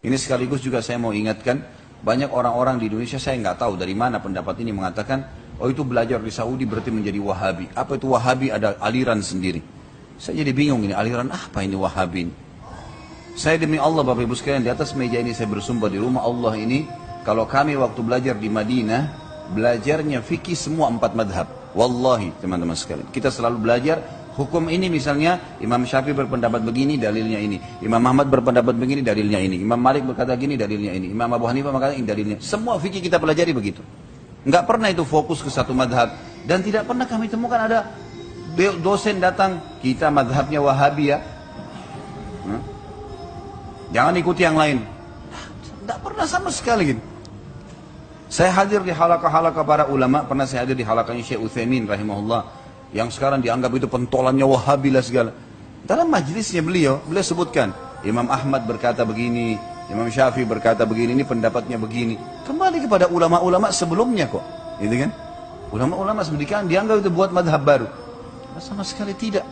Ini sekaligus juga saya mau ingatkan, banyak orang-orang di Indonesia saya nggak tahu dari mana pendapat ini mengatakan, oh itu belajar di Saudi berarti menjadi Wahabi. Apa itu Wahabi? Ada aliran sendiri. Saya jadi bingung ini, aliran apa ini Wahabi ini? Saya demi Allah Bapak Ibu sekalian, di atas meja ini saya bersumpah di rumah Allah ini, kalau kami waktu belajar di Madinah, belajarnya fikih semua 4 madhab. Wallahi teman-teman sekalian, kita selalu belajar hukum ini, misalnya Imam Syafi'i berpendapat begini, dalilnya ini. Imam Ahmad berpendapat begini, dalilnya ini. Imam Malik berkata gini, dalilnya ini. Imam Abu Hanifah berkata ini, dalilnya. Semua fikih kita pelajari begitu. Enggak pernah itu fokus ke satu madhab. Dan tidak pernah kami temukan ada dosen datang, kita madhabnya Wahabi ya. Jangan ikuti yang lain. Tidak pernah sama sekali gitu. Saya hadir di halaqah-halaqah para ulama, pernah saya hadir di halaqahnya Syekh Utsaimin rahimahullah, yang sekarang dianggap itu pentolannya Wahabi lah segala. Dalam majlisnya beliau sebutkan, Imam Ahmad berkata begini, Imam Syafi'i berkata begini, ini pendapatnya begini. Kembali kepada ulama-ulama sebelumnya kok, gitu kan? Ulama-ulama sebelumnya dianggap itu buat madhab baru. Sama sekali tidak.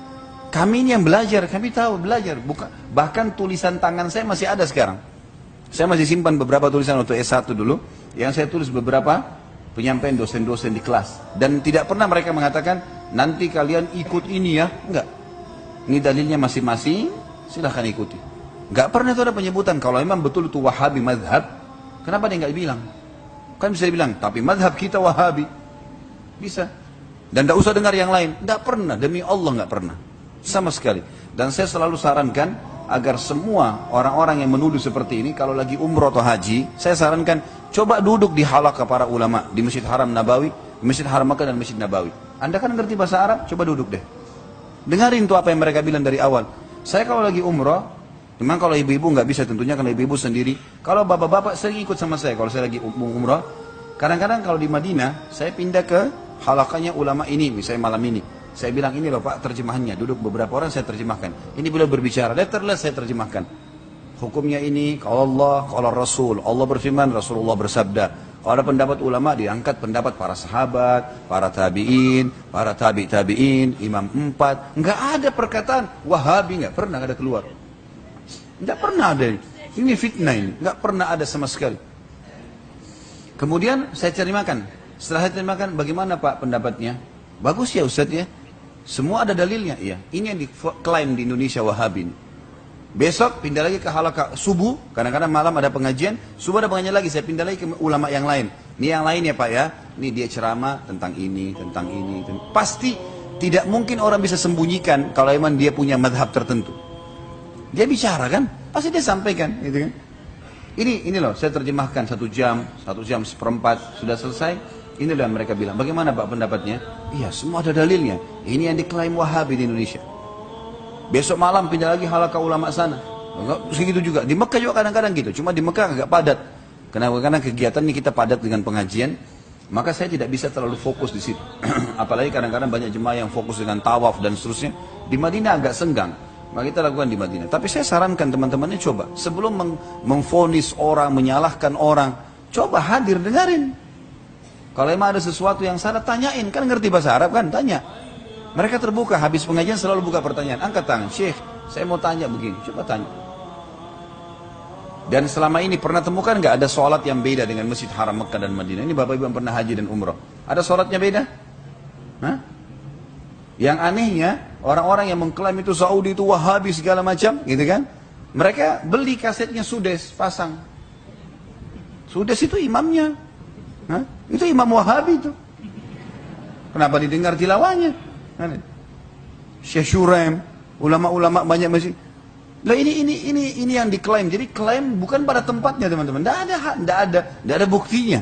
Kami ini yang belajar, kami tahu belajar. Bukan, bahkan tulisan tangan saya masih ada sekarang. Saya masih simpan beberapa tulisan waktu S1 dulu, yang saya tulis beberapa penyampaian dosen-dosen di kelas. Dan tidak pernah mereka mengatakan, nanti kalian ikut ini ya. Enggak. Ini dalilnya masing-masing, silahkan ikuti. Enggak pernah itu ada penyebutan, kalau memang betul itu Wahabi madhab, kenapa dia enggak bilang? Kan bisa dibilang, tapi madhab kita Wahabi. Bisa. Dan tidak usah dengar yang lain. Enggak pernah, demi Allah enggak pernah. Sama sekali. Dan saya selalu sarankan agar semua orang-orang yang menuduh seperti ini, kalau lagi umroh atau haji, saya sarankan coba duduk di halaqah para ulama di Masjid Haram Nabawi, Masjid Haram Makkah dan Masjid Nabawi. Anda kan ngerti bahasa Arab, coba duduk deh. Dengarin tuh apa yang mereka bilang dari awal. Saya kalau lagi umroh, memang kalau ibu-ibu nggak bisa tentunya karena ibu-ibu sendiri. Kalau bapak-bapak sering ikut sama saya kalau saya lagi umroh. Kadang-kadang kalau di Madinah, saya pindah ke halaqahnya ulama ini, misalnya malam ini. Saya bilang, ini loh Pak terjemahannya, duduk beberapa orang saya terjemahkan. Ini beliau berbicara, letterless saya terjemahkan. Hukumnya ini, kalau Allah, kalau Rasul. Allah berfirman, Rasulullah bersabda. Kalau ada pendapat ulama, diangkat pendapat para sahabat, para tabi'in, para tabi'in, imam 4. Enggak ada perkataan Wahabi, enggak pernah ada keluar. Enggak pernah ada. Ini fitnah ini, enggak pernah ada sama sekali. Kemudian saya terjemahkan. Setelah saya terjemahkan, bagaimana Pak pendapatnya? Bagus ya Ustaz ya. Semua ada dalilnya, iya. Ini yang diklaim di Indonesia Wahabi. Besok pindah lagi ke halaqah subuh, kadang-kadang malam ada pengajian, subuh ada pengajian lagi, saya pindah lagi ke ulama yang lain. Ini yang lain ya Pak ya, ini dia ceramah tentang ini. Pasti tidak mungkin orang bisa sembunyikan kalau memang dia punya madhab tertentu. Dia bicara kan, pasti dia sampaikan, gitu kan. Ini loh, saya terjemahkan 1 jam, 1 jam seperempat, sudah selesai. Inilah yang mereka bilang, bagaimana Pak pendapatnya? Iya, semua ada dalilnya. Ini yang diklaim Wahabi di Indonesia. Besok malam pindah lagi halaqah ulama sana. Segitu juga. Di Mekah juga kadang-kadang gitu. Cuma di Mekah agak padat. Karena kegiatan ini kita padat dengan pengajian. Maka saya tidak bisa terlalu fokus di situ. Apalagi kadang-kadang banyak jemaah yang fokus dengan tawaf dan seterusnya. Di Madinah agak senggang. Maka kita lakukan di Madinah. Tapi saya sarankan teman-temannya coba. Sebelum memvonis orang, menyalahkan orang. Coba hadir, dengarin. Kalau emang ada sesuatu yang salah, tanyain. Kan ngerti bahasa Arab kan? Tanya. Mereka terbuka, habis pengajian selalu buka pertanyaan. Angkat tangan, Syekh, saya mau tanya begini. Coba tanya. Dan selama ini pernah temukan nggak ada sholat yang beda dengan Masjid Haram Mekah dan Madinah? Ini Bapak Ibu yang pernah haji dan umrah. Ada sholatnya beda? Hah? Yang anehnya, orang-orang yang mengklaim itu Saudi itu Wahabi segala macam, gitu kan? Mereka beli kasetnya Sudes, pasang. Sudes itu imamnya. Hah? Itu imam Wahabi itu. Kenapa didengar tilawahnya? Syekh Shuraim, ulama-ulama banyak masih. Lah ini yang diklaim. Jadi klaim bukan pada tempatnya teman-teman. Tidak ada buktinya.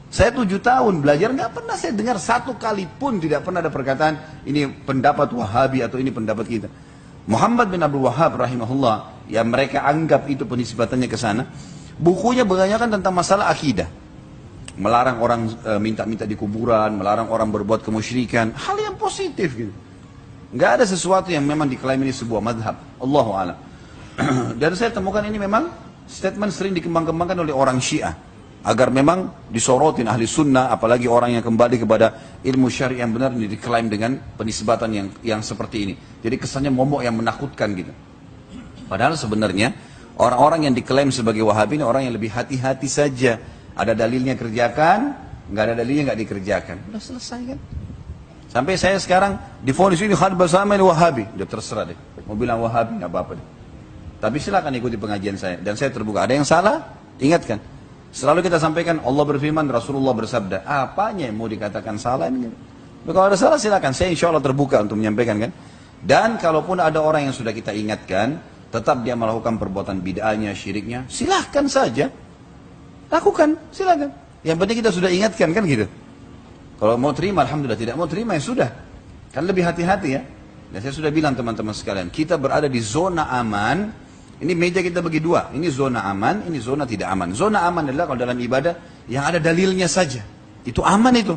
Saya 7 tahun belajar, nggak pernah saya dengar satu kali pun tidak pernah ada perkataan ini pendapat Wahabi atau ini pendapat kita. Muhammad bin Abdul Wahhab rahimahullah, yang mereka anggap itu penisbatannya ke sana, bukunya kebanyakan tentang masalah akidah. Melarang orang minta-minta di kuburan, melarang orang berbuat kemusyrikan, hal yang positif gitu. Nggak ada sesuatu yang memang diklaim ini sebuah madhab. Allahu a'lam. Dan saya temukan ini memang statement sering dikembang-kembangkan oleh orang Syiah. Agar memang disorotin ahli sunnah, apalagi orang yang kembali kepada ilmu syari yang benar, ini diklaim dengan penisbatan yang seperti ini. Jadi kesannya momok yang menakutkan gitu. Padahal sebenarnya Orang-orang yang diklaim sebagai Wahabi ini orang yang lebih hati-hati saja. Ada dalilnya kerjakan, nggak ada dalilnya nggak dikerjakan. Udah selesai kan? Sampai saya sekarang divonis ini khad bersama ini Wahabi. Udah terserah deh. Mau bilang Wahabi nggak apa-apa deh. Tapi silakan ikuti pengajian saya. Dan saya terbuka. Ada yang salah? Ingatkan. Selalu kita sampaikan Allah berfirman, Rasulullah bersabda. Apanya yang mau dikatakan salah ini? Kalau ada salah silakan. Saya insya Allah terbuka untuk menyampaikan kan. Dan kalaupun ada orang yang sudah kita ingatkan, tetap dia melakukan perbuatan bid'ahnya, syiriknya, silahkan saja. Lakukan, silahkan. Yang penting kita sudah ingatkan kan gitu. Kalau mau terima, alhamdulillah. Tidak mau terima, ya sudah. Kan lebih hati-hati ya. Dan saya sudah bilang teman-teman sekalian, kita berada di zona aman. Ini meja kita bagi dua. Ini zona aman, ini zona tidak aman. Zona aman adalah kalau dalam ibadah yang ada dalilnya saja. Itu aman itu.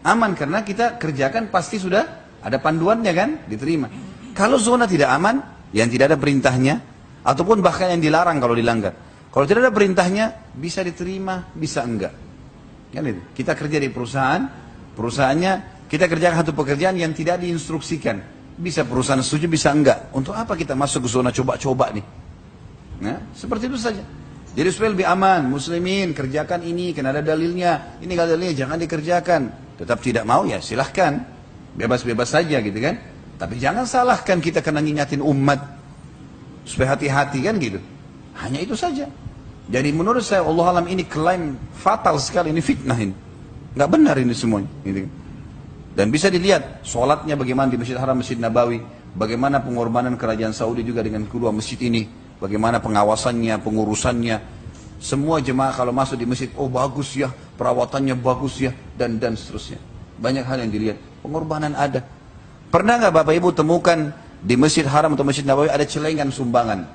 Aman karena kita kerjakan pasti sudah ada panduannya kan, diterima. Kalau zona tidak aman, yang tidak ada perintahnya, ataupun bahkan yang dilarang kalau dilanggar. Kalau tidak ada perintahnya, bisa diterima, bisa enggak. Kan itu. Kita kerja di perusahaan, perusahaannya kita kerjakan satu pekerjaan yang tidak diinstruksikan. Bisa perusahaan setuju, bisa enggak. Untuk apa kita masuk ke zona coba-coba nih? Nah, seperti itu saja. Jadi supaya lebih aman, muslimin kerjakan ini, karena ada dalilnya. Ini kalau dalilnya jangan dikerjakan. Tetap tidak mau ya silahkan. Bebas-bebas saja gitu kan. Tapi jangan salahkan kita karena ngingatin umat. Supaya hati-hati kan gitu. Hanya itu saja. Jadi menurut saya Allah alam ini klaim fatal sekali. Ini fitnah ini. Nggak benar ini semuanya. Gitu. Dan bisa dilihat sholatnya bagaimana di Masjid Haram, Masjid Nabawi. Bagaimana pengorbanan kerajaan Saudi juga dengan kedua masjid ini. Bagaimana pengawasannya, pengurusannya. Semua jemaah kalau masuk di masjid, oh bagus ya, perawatannya bagus ya, dan seterusnya. Banyak hal yang dilihat. Pengorbanan ada. Pernah nggak Bapak Ibu temukan di Masjid Haram atau Masjid Nabawi ada celengan sumbangan?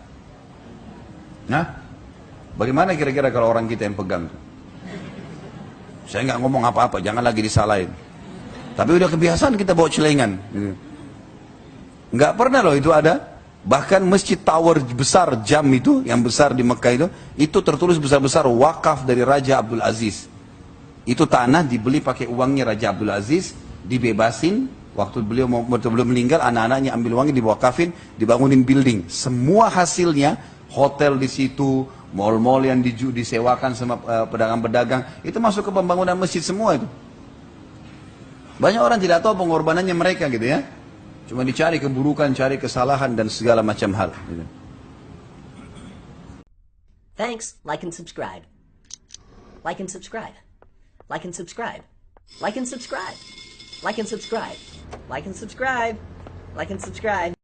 Nah, bagaimana kira-kira kalau orang kita yang pegang? Saya nggak ngomong apa-apa, jangan lagi disalahin. Tapi udah kebiasaan kita bawa celengan. Nggak pernah loh itu ada. Bahkan masjid tower besar jam itu, yang besar di Mekah itu tertulis besar-besar wakaf dari Raja Abdul Aziz. Itu tanah dibeli pakai uangnya Raja Abdul Aziz, dibebasin. Waktu beliau belum meninggal, anak-anaknya ambil uangnya diwakafin, dibangunin building. Semua hasilnya, hotel di situ, mal-mal yang disewakan sama pedagang-pedagang, itu masuk ke pembangunan masjid semua itu. Banyak orang tidak tahu pengorbanannya mereka gitu ya. Cuma dicari keburukan, cari kesalahan dan segala macam hal. Gitu. Thanks, like and subscribe. Like and subscribe. Like and subscribe. Like and subscribe. Like and subscribe. Like and subscribe. Like and subscribe.